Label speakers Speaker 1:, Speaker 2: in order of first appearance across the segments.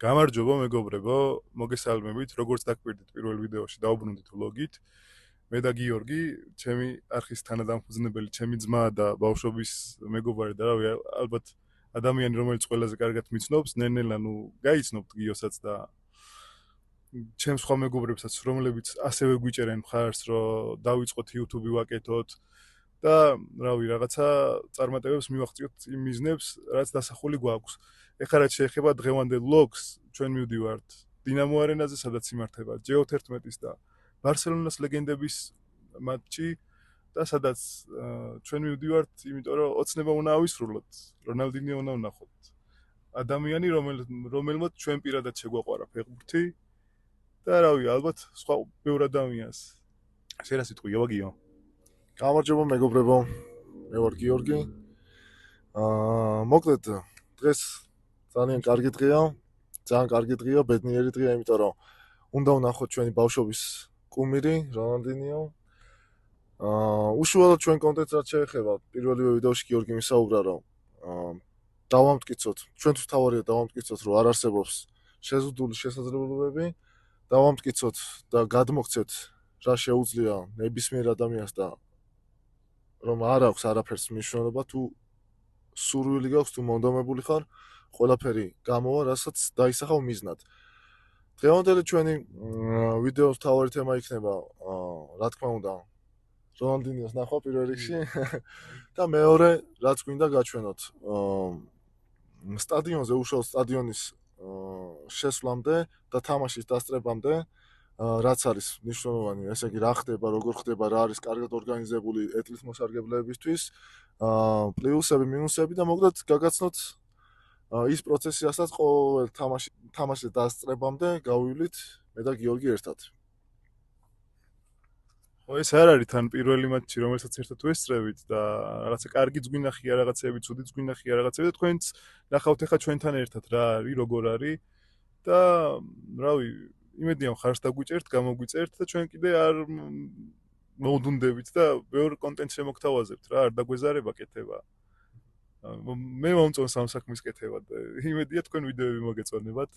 Speaker 1: გამარჯობა მეგობრებო, მოგესალმებით, როგორც დაგკვირდით პირველ ვიდეოში დავუბრუნდით ვლოგით. მე და გიორგი, ჩემი არხის თანადამფუძნებელი, ჩემი ძმა და ბავშვობის მეგობარი და რავი, ალბათ ადამიანი, რომელიც ყველაზე კარგად მიცნობს, ნელ-ნელა გაიცნობთ გიოსაც და ჩემს სხვა მეგობრებსაც, რომლებიც ასევე გვიჭერენ მხარს, რომ დავიწყოთ YouTube-ი ვაკეთოთ და რავი, რაღაცა წარმატებებს მივაღწიოთ იმ მიზნებს, რაც დასახული გვაქვს. ეხლა რაც შეეხება დღევანდელ ვლოგს, ჩვენ მივდივართ დინამო არენაზე, სადაც იმართება G11-ის და ბარსელონას ლეგენდების მატჩი და სადაც ჩვენ მივდივართ, იმიტომ რომ ოცნება უნდა ავისრულოთ, რონალდინიო უნდა ვნახოთ. ადამიანი, რომელმაც ჩვენ პირადად შეგვაყვარა ფეხბურთი და რავი, ალბათ სხვა ბევრ ადამიანს. შენ რა სიტყვია, ვაგიო?
Speaker 2: გამარჯობა მეგობრებო, მე ვარ გიორგი. მოკლედ დღეს ძალიან კარგი დღეა, ბედნიერი დღეა, იმიტომ რომ უნდა ვნახოთ ჩვენი ბავშვობის კუმირი, რონალდინიო. უშუალოდ ჩვენ კონტენტს რაც შეეხება, პირველივე ვიდეოში გიორგი მისაუბრა, რომ დავამტკიცოთ, ჩვენთვის თავარია დავამტკიცოთ, რომ არ არსებობს შეზღუდული შესაძლებლობები, დავამტკიცოთ და გადმოგცეთ რა შეუძლია ნებისმიერ ადამიანს და რომ არ აქვს არაფერს მნიშვნელობა, თუ სურვილი გაქვს, თუ მონდომებული ხარ, ყველაფერი გამოვა, რასაც დაისახავ მიზნად. დღევანდელი ჩვენი ვიდეოს მთავარი თემა იქნება, რა თქმა უნდა, რონალდინიოს ნახვა პირველ რიგში და მეორე, რაც გვინდა გაჩვენოთ, სტადიონზე, უშუალოდ სტადიონის შესვლამდე და თამაშის დასწრებამდე, რაც არის მნიშვნელოვანი, ესე იგი, რა ხდება, როგორ ხდება, რა არის კარგად ორგანიზებული ეტლის მოსარგებლებისთვის, პლუსები, მინუსები და მოკლედ გაგაცნოთ ის პროცესი, რასაც ყოველ თამაშის დასწრებამდე გავივლით მე და გიორგი ერთად.
Speaker 1: ხო, ეს არ არის თან პირველი მატჩი, რომელსაც ერთად ვესწრებით და რაღაცა კარგიც გვინახია, რაღაცები ცუდიც გვინახია, რაღაცები და თქვენც ნახავთ ახლა ჩვენთან ერთად რა არის, როგორ არის და რავი, იმედია მხარს დაგვიჭერთ, გამოგვიწერთ და ჩვენ კიდე არ მოვდუნდებით და ბევრ კონტენტს შემოგთავაზებთ რა, არ დაგვეზარება კეთება. მე მომწონს ამ საქმის კეთება და იმედია თქვენ ვიდეოები მოგეწონებათ.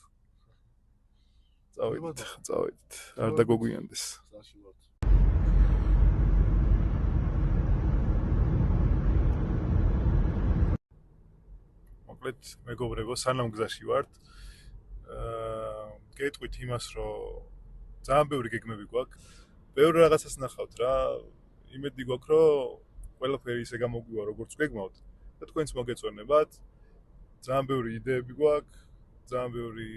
Speaker 1: წავედით, არ დაგოგვიანდეს. მოკლედ, მეგობრებო, სანამ გზაში ვართ, გეტყვით იმას, რომ ძალიან ბევრი გეგმები გვაქვს. ბევრ რაღაცას ნახავთ რა. იმედი გვაქვს, რომ ყველაფერი ისე გამოგვივა, როგორც გეგმავთ და თქვენც მოგეწონებათ. ძალიან ბევრი იდეები გვაქვს, ძალიან ბევრი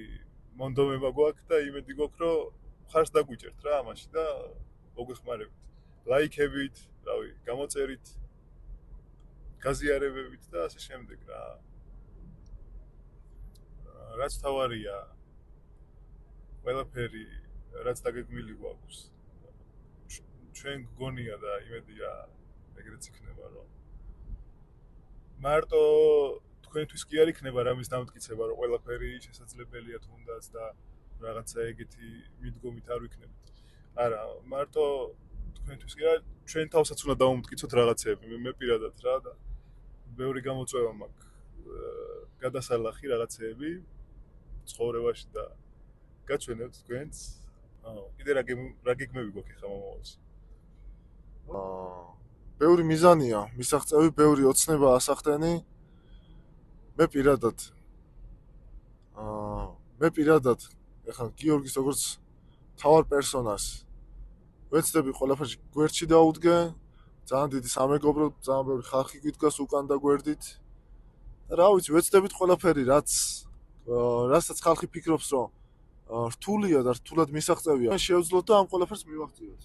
Speaker 1: მონდომება გვაქვს და იმედი გვაქვს, რომ მხარს დაგვიჭერთ რა ამაში და მოგვეხმარებით. ლაიქებით, რავი, გამოწერით, გაზიარებებით და ასე შემდეგ რა. რაც თავარია, ყველაფერი, რაც დაგეგმილი გვაქვს. ჩვენ გგონია და იმედია ეგრეც იქნება, რომ მარტო თქვენთვის კი არ იქნება რამის დამტკიცება, რომ ყველაფერი შესაძლებელია თუნდაც და რაღაცა ეგეთი მიდგომით არ ვიქნებით. არა, მარტო თქვენთვის კი არა, ჩვენ თავსაც უნდა დავუმტკიცოთ რაღაცები, მე პირადად რა და ბევრი გამოწვევა მაქვს. გადასალახი რაღაცეები ცხოვრებაში და გაჩვენებთ თქვენც. კიდე რა გეგმები გვაქვს ახლა მომავალში?
Speaker 2: ბევრი მიზანია, მისაღწევი, ბევრი ოცნება ასახდენი. მე პირადად ახლა გიორგის როგორც თავარ პერსონაჟს ვეცდები ყველაფერში გვერდში დაუდგე, ძალიან დიდი სამეგობრო, ძალიან ბევრი ხალხი გვიდგას უკან და გვერდით. და რა ვიცი, ვეცდებით ყველაფერი, რასაც ხალხი ფიქრობს, რომ რთულია და რთულად მისაღწევია, შევძლოთ და ამ ყველაფერს მივაღწიოთ.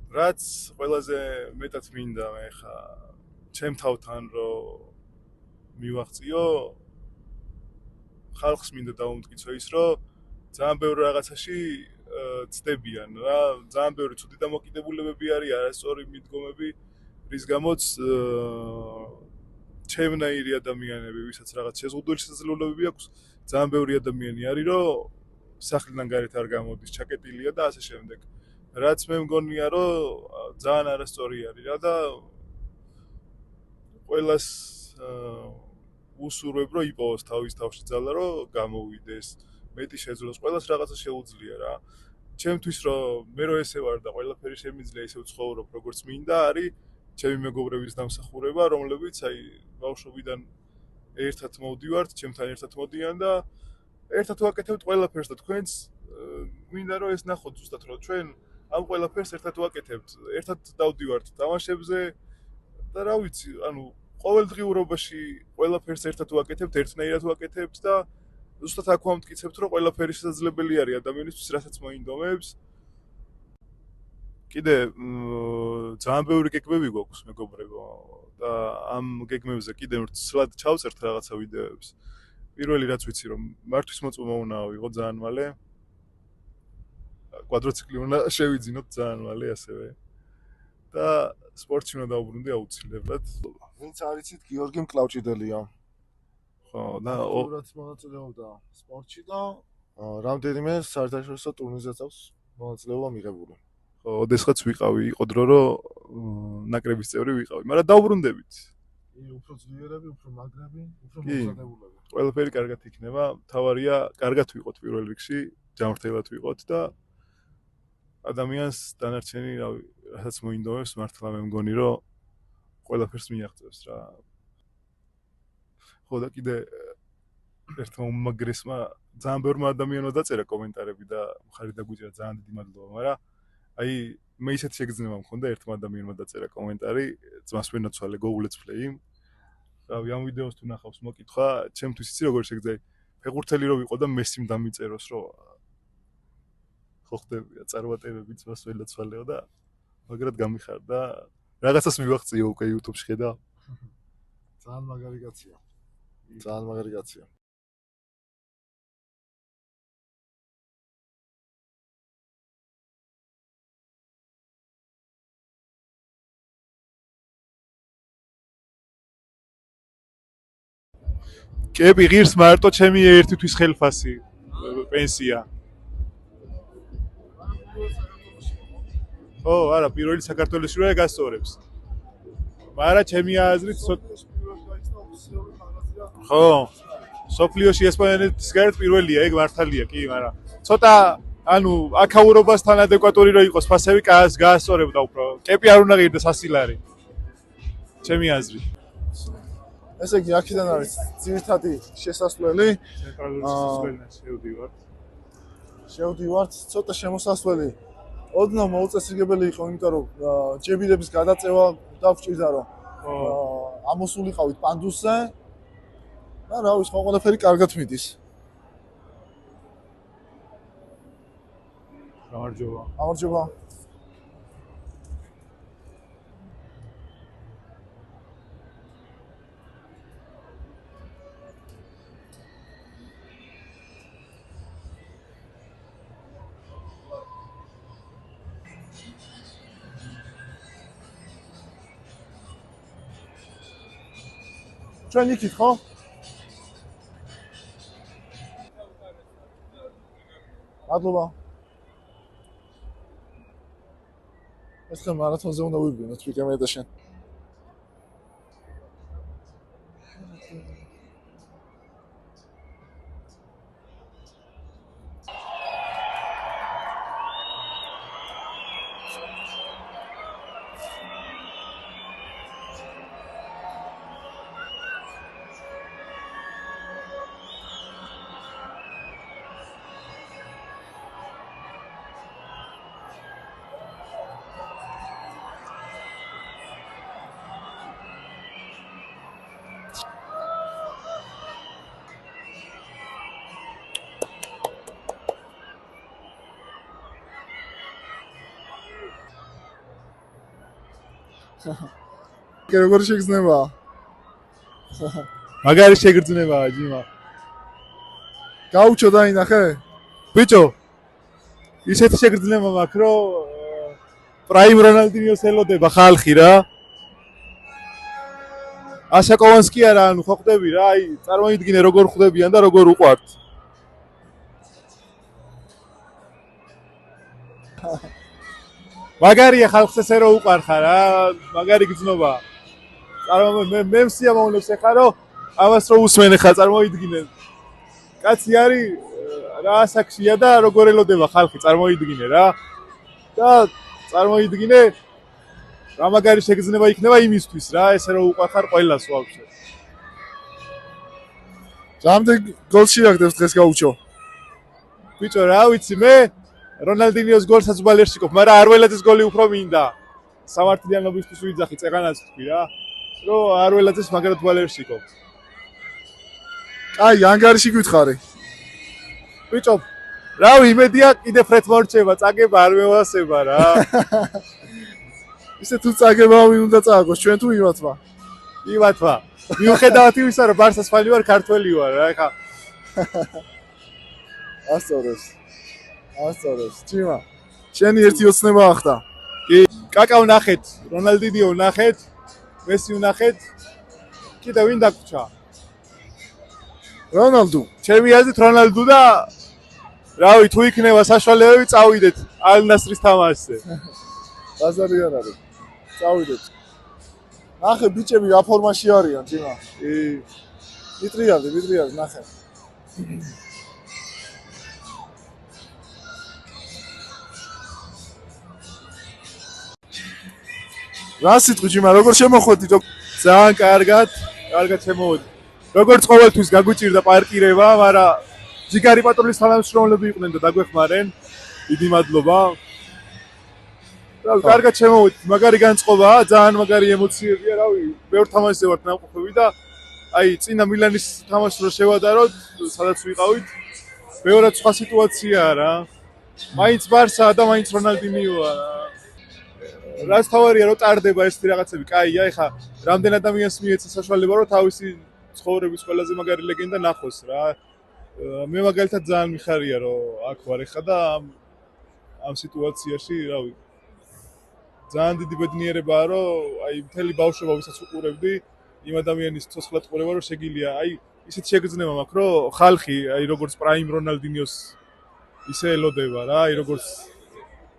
Speaker 1: რაც ყველაზე მეტად მინდა მე ხა ჩემ თავთან რომ მივაღწიო, ხალხს მინდა დავუმტკიცო ის, რომ ძალიან ბევრ რაღაცაში ცდებიან რა, ძალიან ბევრი ცუდი დამოკიდებულებები არის, არასწორი მიდგომები, რის გამოც ჩემნაირი ადამიანები, ვისაც რაღაც შეზღუდული შესაძლებლობები აქვს, ძალიან ბევრი ადამიანი არის, რომ სახლიდან გარეთ არ გამოდის, ჩაკეტილია და ასე შემდეგ. რაც მე მგონია, რომ ძალიან არასწორი არის რა და ყველას უსურვებ რომ იპოვოს თავის თავში ძალა რომ გამოვიდეს მეტი შეძლოს ყველას რაღაცა შეუძლია რა ჩემთვის რომ მე რო ესე ვარ და ყველაფერი შემიძლია ისე ვცხოვრობ როგორც მინდა არის ჩემი მეგობრების დამსახურება რომლებიც აი ბავშვობიდან ერთად მოვდივართ ჩემთან ერთად მოდიან და ერთად ვაკეთებთ ყველაფერს და თქვენც მინდა რომ ეს ნახოთ ზუსტად რომ ჩვენ ამ ყველაფერს ერთად ვაკეთებთ ერთად დავდივართ თამაშებზე და რა ვიცი ანუ ყოველდღიურობაში ყველაფერს ერთად ვაკეთებთ ერთნაირად ვაკეთებთ და ზუსტად აქ ვამტკიცებთ რომ ყველაფერი შესაძლებელი არის ადამიანისთვის რასაც მოინდომებს კიდე ძალიან ბევრი გეგმები გვაქვს მეგობრებო და ამ გეგმებზე კიდე ცლად ჩავწერთ რაღაცა ვიდეოებს პირველი რაც ვიცი რომ მართვის მოწმობა უნდა ვიყო ძალიან მალე კვადროციკლი უნდა შევიძინოთ ძალიან მალე ასევე და სპორტში უნდა დავუბრუნდე აუცილებლად
Speaker 2: ვინც არიცით გიორგი მკლავჭიდელია
Speaker 1: ხო და
Speaker 2: ოღონდ მონაწილეობდა სპორტში და რამდენიმე საერთაშორისო ტურნირზეც აქვს მონაწილეობა მიღებული
Speaker 1: ხო ოდესღაც ვიყავი იყო დრო რომ ნაკრების წევრი ვიყავი მაგრამ დავუბრუნდებით
Speaker 2: უფრო ძლიერები უფრო მაგრები უფრო მომზადებულები
Speaker 1: ყველაფერი კარგად იქნება თავარია კარგად ვიყოთ პირველ რიგში ჯანმრთელად ვიყოთ და ადამიანს დანარჩენი რავი რასაც მოინდომებს მართლა მე მგონი რომ ყველაფერს მიაღწევს რა ხო და კიდე ერთმა უმაგრესმა ძალიან ბევრმა ადამიანმა დაწერა კომენტარები და მხარი დაგვიჭირა ძალიან დიდი მადლობა მაგრამ აი მე ისეთ შეგრძნება მქონდა ერთმა ადამიანმა დაწერა კომენტარი ძმას ვერ ნაცვალე go let's play რავი ამ ვიდეოს თუ ნახავს მოკითხვა ჩემთვის იცი როგორ შეგძაი ფეხბურთელი რო ვიყო და მესიმ დამიწეროს რომ ხო ხდებია წარმატებები ძმას ვერ ნაცვალეო და მაგრად გამიხარდა რაღაცას მივაღწიო უკვე YouTube-ში ხედა
Speaker 2: ძალიან მაგარი კაცია ძალიან მაგარი კაცია
Speaker 1: კები ღირს მარტო ჩემი ერთი თვის ხელფასი პენსია ო არა პირველი საქართველოსში რა გასწორებს მაგრამ ჩემი აზრით ხო სოფლიოში ესპანეთის გარეთ პირველია ეგ მართალია კი მაგრამ ცოტა ანუ აქაურობასთან ადეკვატური რო იყოს ფასები გაასწორებდა უფრო კები არ უნდა ღირდეს ასილარი ჩემი აზრით
Speaker 2: ესე იგი აქედან არის ძირითადი შესასვლელი
Speaker 1: ცენტრალური
Speaker 2: შევდივართ ცოტა შემოსასვლელი ოდნავ მოუწესრიგებელი იყო იმიტომ რომ ჯებირების გადაწევა დავჭირდა რომ ამოსულიყავით პანდუსზე და რა ვიცი ყველაფერი კარგად მიდის გამარჯობა ჩვენ იქით ხო? მადლობა. ეს ხა მარათონზე უნდა ვიგვინოთ ვიკემე და შენ. კი როგორ შეგრძნება?
Speaker 1: მაგარი შეგრძნებაა ჯიმა.
Speaker 2: გაუჩო დაინახე?
Speaker 1: ბიჭო. ისეთი შეგრძნება მაქვს, რომ პრაიმ რონალდინიოს ელოდება ხალხი რა. ასაკოვანსკი არა, ანუ ხო ხდები რა, აი, წარმოიდგინე როგორ ხდებიან და როგორ უყვართ. მაგარია ხალხს ესე რო უყარხარ რა, მაგარი გძნობა. მე მსიამოვნებს ეხლა რომ ამას რო უსმენ ხა წარმოიდგინე. კაცი არის რა ასაკშია და როგორ ელოდება ხალხი წარმოიდგინე რა. და წარმოიდგინე რა მაგარი შეგრძნება იქნება იმისთვის რა, ესე რომ უყვარხარ ყველას ვაფშე.
Speaker 2: რამდენ გოლს შეაგდებს დღეს გაუჩო?
Speaker 1: ბიჭო, რა ვიცი მე რონალდინიოს გოლსაც ვალერშიკობ, მაგრამ არველაძის გოლი უფრო მინდა. სამართლიანობისთვის ვიძახი წეღანაც თქვი რა. რომ არველაძეს მაგრად ვალერშიკობ.
Speaker 2: აი, ანგარიში გითხარი.
Speaker 1: ბიჭო, რავი, იმედია კიდე ფრეთ მორჩება, წაგება არ მევასება რა.
Speaker 2: ისე თუ წაგება ვინ უნდა წააგოს, ჩვენ თუ იმათმა?
Speaker 1: იმათმა. მიუხედავად იმისა, რომ ბარსას ფანი ვარ, ქართველი ვარ რა, ეხა.
Speaker 2: ასწორებს. ჭიმა. შენი ერთი ოცნება ახდა.
Speaker 1: კი, კაკა ვნახეთ, რონალდინიო ვნახეთ, მესი ვნახეთ. კიდე ვინ დაგვრჩა?
Speaker 2: რონალდუ.
Speaker 1: ჩემი აზრით რონალდუ და რავი, თუ იქნება საშუალებები, წავიდეთ ალ-ნასრის თამაშზე.
Speaker 2: ბაზარი არ არის. წავიდეთ. ნახე ბიჭები რა ფორმაში არიან, ჭიმა.
Speaker 1: კი.
Speaker 2: მიტრიალდი, ნახე. რა სიტყვი ჭიმა, როგორ შემოხვედი?
Speaker 1: ძალიან კარგად შემოვედი. როგორც ყოველთვის გაგვიჭირდა პარკირება, მაგრამ ჯიგარი პატრულის თანამშრომლები იყვნენ და დაგვეხმარენ. დიდი მადლობა. რავი, კარგად შემოვედი. მაგარი განწყობაა, ძალიან მაგარი ემოციებია, რავი, ბევრ თამაშზე ვართ ნამყოფები და აი, წინა მილანის თამაშს რო შევადაროთ, სადაც ვიყავით, ბევრად სხვა სიტუაციაა რა. მაინც ბარსაა და მაინც რონალდინიოა რა. რაც თავარია რომ ტარდება ეს რაღაცები, კაია, ეხა რამდენ ადამიანს მიეცა საშუალება რომ თავისი ცხოვრების ყველაზე მაგარი ლეგენდა ნახოს რა. მე მაგალითად ძალიან მიხარია რომ აქ ვარ ეხა და ამ სიტუაციაში, რავი, ძალიან დიდი ბედნიერებაა რომ აი მთელი ბავშვობა ვისაც უყურებდი, იმ ადამიანის ცოცხლად ყურება რომ შეგილია, აი ისეთ შეგრძნება მაქვს რომ ხალხი აი როგორც პრაიმ რონალდინიოს ისე ელოდება რა, აი როგორც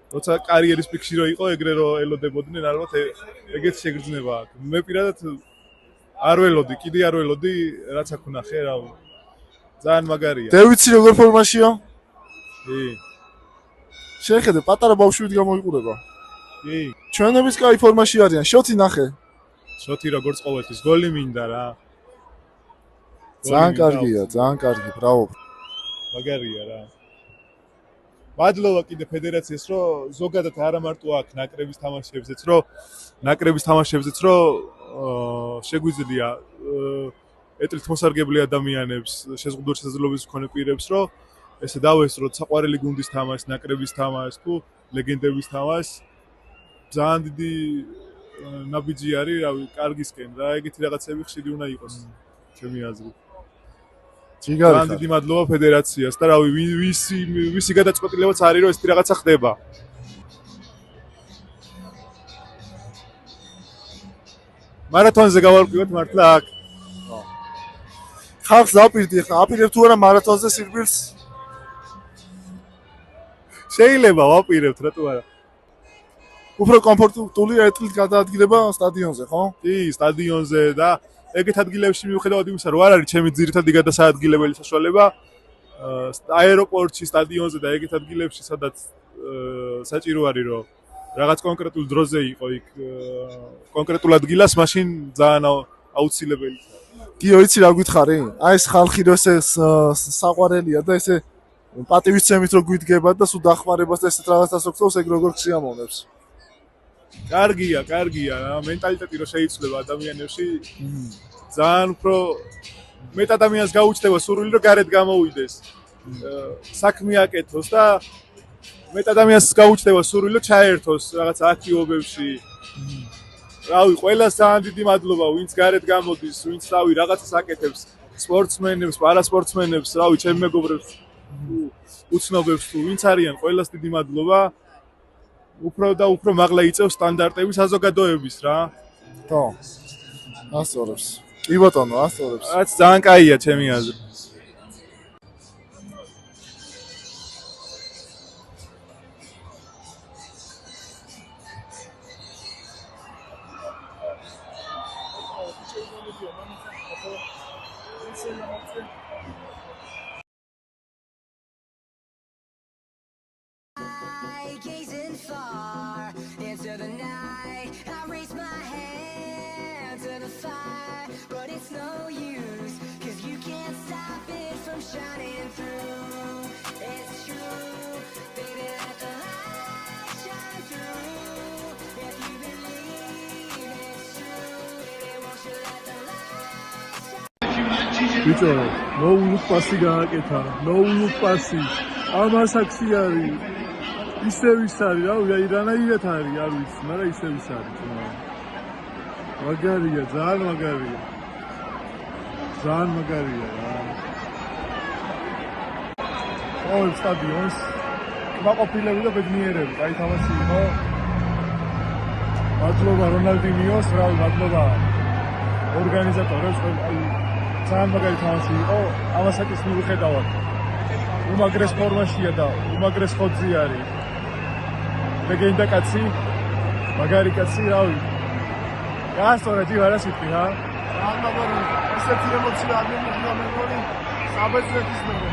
Speaker 1: როცა კარიერის პიკში რო იყო, ეგრე რო ელოდებოდნენ, ალბათ ეგეც შეგრძნება აქვს. მე პირადად არ ველოდი, კიდე არ ველოდი, რაც აქ ვნახე, რავი. ძალიან მაგარია.
Speaker 2: დევიცი როგორ ფორმაშია?
Speaker 1: კი.
Speaker 2: შეხედე, პატარა ბავშვით გამოიყურება.
Speaker 1: კი.
Speaker 2: ჩვენების კაი ფორმაში არიან. შოთი ნახე.
Speaker 1: შოთი როგორც ყოველთვის, გოლი მინდა რა.
Speaker 2: ძალიან კარგი, ბრავო.
Speaker 1: მაგარია რა. მადლობა კიდე ფედერაციას, რომ ზოგადად არა მარტო აქ ნაკრების თამაშებზეც, რომ შეგვიძლია ეტლით მოსარგებლე ადამიანებს, შეზღუდული შესაძლებლობის მქონე პირებს, რომ ესე დავესწროთ საყვარელი გუნდის თამაშს, ნაკრების თამაშს, თუ ლეგენდების თამაშს. ძალიან დიდი ნაბიჯი არის, რავი, კარგისკენ რა, ეგეთი რაღაცები ხშირი უნდა იყოს, ჩემი აზრით. ძალიან დიდი მადლობა ფედერაციას და რავი, ვისი გადაწყვეტილებაც არის, რომ ეს რაღაცა ხდება. მარათონზე გავარკვიოთ მართლა აქ.
Speaker 2: ხალხს დაპირდი ხა, აპირებ თუ არა მარათონზე სირბილს?
Speaker 1: შეიძლება ვაპირებთ, რატო არა?
Speaker 2: უფრო კომფორტულია ეტლით გადაადგილება სტადიონზე, ხო?
Speaker 1: კი, სტადიონზე და ეგეთ ადგილებში მიუხედავად იმისა, რომ არ არის ჩემი ძირითადი გადასაადგილებელი საშუალება, აეროპორტში, სტადიონზე და ეგეთ ადგილებში, სადაც საჭირო არის, რომ რაღაც კონკრეტულ დროზე იყო იქ კონკრეტულ ადგილას, მაშინ ძალიან აუცილებელი.
Speaker 2: გიო, იცი რა გითხარი? აი ეს ხალხი რო ესე საყვარელია და ესე პატივისცემით რო გვიდგება და სულ დახმარებას და ესეთ რაღაცას ოქცობს, ეგ როგორ ხსიამოვნებს?
Speaker 1: კარგია რა, მენტალიტეტი რო შეიცვლება ადამიანებში, ძალიან უფრო მეტ ადამიანს გაუჩნდება სურვილი რომ გარეთ გამოვიდეს. საქმე აკეთოს და მეტ ადამიანს გაუჩნდება სურვილი რომ ჩაერთოს რაღაც აქტივობებში. რავი, ყველას ძალიან დიდი მადლობა, ვინც გარეთ გამოდის, ვინც რავი რაღაცას აკეთებს, სპორტსმენებს, პარასპორტსმენებს, რავი, ჩემი მეგობრებს, უცნობებს თუ ვინც არიან, ყველას დიდი მადლობა. უფრო და უფრო მაღლა იწევს სტანდარტები საზოგადოების რა.
Speaker 2: ხო. ასწორებს. კი ბატონო, ასწორებს.
Speaker 1: რაც ძალიან კაია ჩემი აზრით. ბიჭო, no look პასი გააკეთა, no look პასი. ამას აქსი არის. ისევ ის არის, აი რანაირად არის, არ ვიცი, მაგრამ ისევ ის არის. მაგარია, ძალიან მაგარია. ძალიან მაგარია რა. ოი სტადიონს კმაყოფილები და ბედნიერები, აი თამაში იყო. მადლობა რონალდინიოს, რავი, მადლობა ორგანიზატორებს, აი ძალიან მაგარი თამაში იყო, ამასაც მიუხედავად. უმაგრეს ფორმაშია და უმაგრეს ხოძი არის. ლეგენდა კაცი, მაგარი კაცი, რავი. გასწორე ჯი არა სიტყვი რა.
Speaker 2: ძალიან მაგარი, ესეთი ემოცია არ მომიგნა მე მგონი, საბერძნეთის მერე.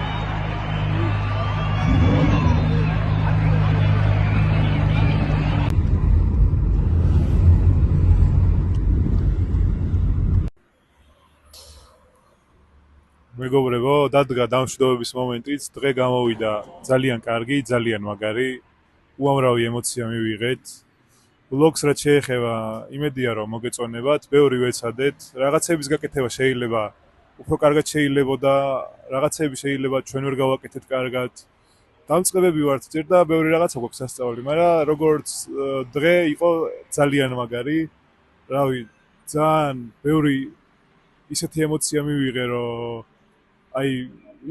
Speaker 1: მეგობრებო, დადგა დამშვიდობების მომენტიც, დღე გამოვიდა ძალიან კარგი, ძალიან მაგარი, უამრავი ემოცია მივიღეთ. ვლოგს რაც შეეხება, იმედია რომ მოგეწონებათ, ბევრი ვეცადეთ, რაღაცების გაკეთება შეიძლება უფრო კარგად შეიძლებოდა, რაღაცები შეიძლება ჩვენ ვერ გავაკეთეთ კარგად. დამწყებები ვართ ჯერ და ბევრი რაღაცა გვაქვს სასწაული, მაგრამ როგორც დღე იყო ძალიან მაგარი. რავი, ძალიან ბევრი ისეთი ემოცია მივიღე, რომ აი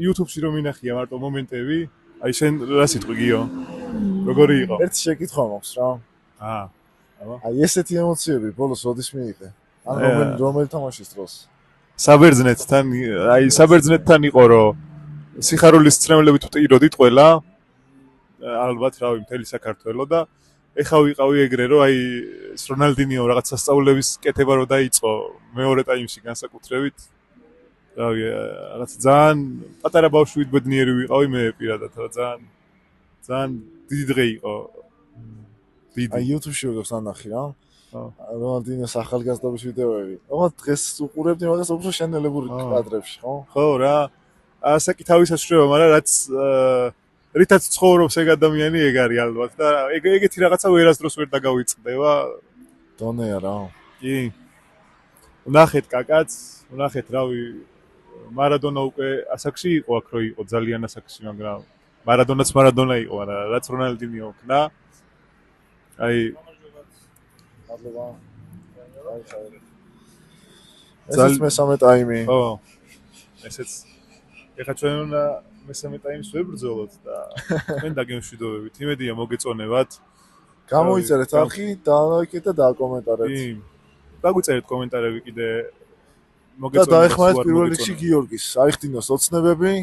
Speaker 1: YouTube-ში რომ მინახია მარტო მომენტები, აი შენ რა სიტყვი გიო? როგორი იყო?
Speaker 2: ერთი შეკითხვა მაქვს რა.
Speaker 1: აბა.
Speaker 2: აი ესეთი ემოციები ბოლოს როდის მიიღე? ან რომელი თამაშის დროს?
Speaker 1: საბერძნეთთან, აი საბერძნეთთან იყო რომ სიხარულის ცრემლებით ვტიროდით ყველა. ალბათ რავი მთელი საქართველო და ეხა ვიყავი ეგრე რომ აი რონალდინიო რაღაც სასწაულების კეთება რო დაიწყო მეორე ტაიმში განსაკუთრებით. რავი რაღაც ძალიან პატარა ბავშვით ბედნიერი ვიყავი მე პირადად რა ძალიან დიდი დღე იყო.
Speaker 2: აი YouTube-ში ვიგებს ანახი რა. რონალდინიოს ახალგაზრდობის ვიდეოები. ოღონდ დღეს უყურებდი მაგას უფრო შენელებული კადრებში, ხო?
Speaker 1: ხო რა. ასაკი თავისას შრება, მაგრამ რაც რითაც ცხოვრობს ეგ ადამიანი ეგ არის ალბათ და ეგეთი რაღაცა ვერასდროს ვერ დაგავიწყდება.
Speaker 2: დონეა რა.
Speaker 1: კი. ვნახეთ კაკაც, ვნახეთ რავი მარადონა უკვე ასაკში იყო აქ რო იყო ძალიან ასაკში, მაგრამ მარადონაც მარადონა იყო, მაგრამ რაც რონალდინიო ქნა აი
Speaker 2: მადლობა. ეს მესამე ტაიმი.
Speaker 1: ხო. ესეც ეხა ჩვენ უნდა მესამე ტაიმს ვებრძოლოთ და ჩვენ დაგემშვიდობებით. იმედია მოგეწონებათ.
Speaker 2: გამოიწერეთ არხი, დალაიქეთ და დაკომენტარეთ.
Speaker 1: კი. დაგვიწერეთ კომენტარები კიდე
Speaker 2: და დაეხმარეთ პირველ რიგში გიორგის, აიხდინოს ოცნებები.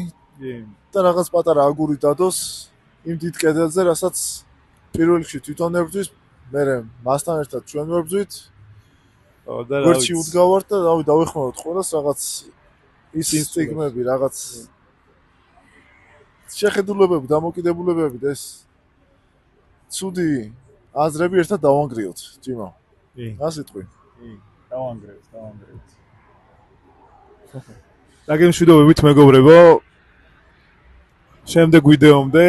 Speaker 1: კი.
Speaker 2: და რაღაც პატარა აგური დადოს იმ დიდ კედელზე, რასაც პირველ რიგში თვითონ ებრძვის, მერე მასთან ერთად ჩვენ ვებრძვით.
Speaker 1: და
Speaker 2: გვერდში უდგავართ და რავი დავეხმაროთ ყველას რაღაც ის სტიგმები, რაღაც შეხედულებები, დამოკიდებულებები და ეს ცუდი აზრები ერთად დავანგრიოთ, ჯიმა.
Speaker 1: კი.
Speaker 2: რა სიტყვი?
Speaker 1: კი. დავანგრევთ. დაგემშვიდობებით მეგობრებო. შემდეგ ვიდეომდე